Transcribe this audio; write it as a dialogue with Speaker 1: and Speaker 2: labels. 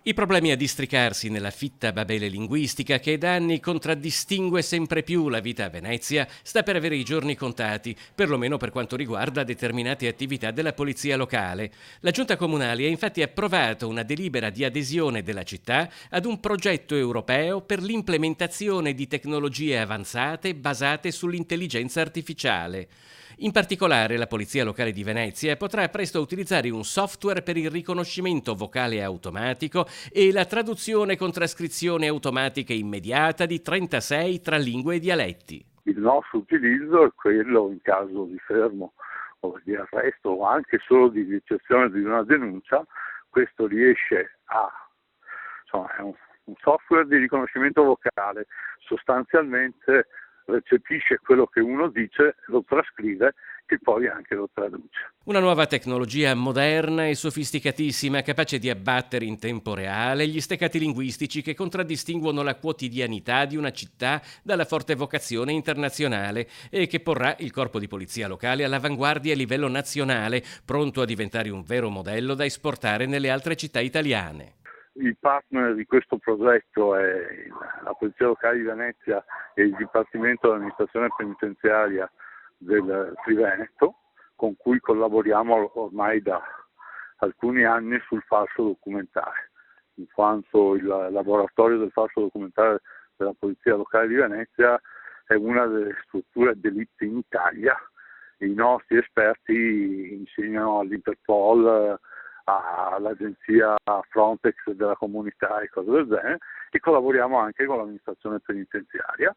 Speaker 1: I problemi a districarsi nella fitta Babele linguistica che da anni contraddistingue sempre più la vita a Venezia sta per avere i giorni contati, perlomeno per quanto riguarda determinate attività della polizia locale. La Giunta Comunale ha infatti approvato una delibera di adesione della città ad un progetto europeo per l'implementazione di tecnologie avanzate basate sull'intelligenza artificiale. In particolare, la Polizia Locale di Venezia potrà presto utilizzare un software per il riconoscimento vocale automatico e la traduzione con trascrizione automatica immediata di 36 tra lingue e dialetti.
Speaker 2: Il nostro utilizzo è quello in caso di fermo o di arresto o anche solo di ricezione di una denuncia. Questo riesce insomma, è un software di riconoscimento vocale, sostanzialmente recepisce quello che uno dice, lo trascrive e poi anche lo traduce.
Speaker 1: Una nuova tecnologia moderna e sofisticatissima, capace di abbattere in tempo reale gli steccati linguistici che contraddistinguono la quotidianità di una città dalla forte vocazione internazionale e che porrà il corpo di polizia locale all'avanguardia a livello nazionale, pronto a diventare un vero modello da esportare nelle altre città italiane.
Speaker 2: Il partner di questo progetto è la Polizia Locale di Venezia e il Dipartimento dell'Amministrazione Penitenziaria del Triveneto, con cui collaboriamo ormai da alcuni anni sul falso documentare, in quanto il laboratorio del falso documentare della Polizia Locale di Venezia è una delle strutture d'élite in Italia. I nostri esperti insegnano all'Interpol, all'agenzia Frontex della comunità e cose del genere, e collaboriamo anche con l'amministrazione penitenziaria.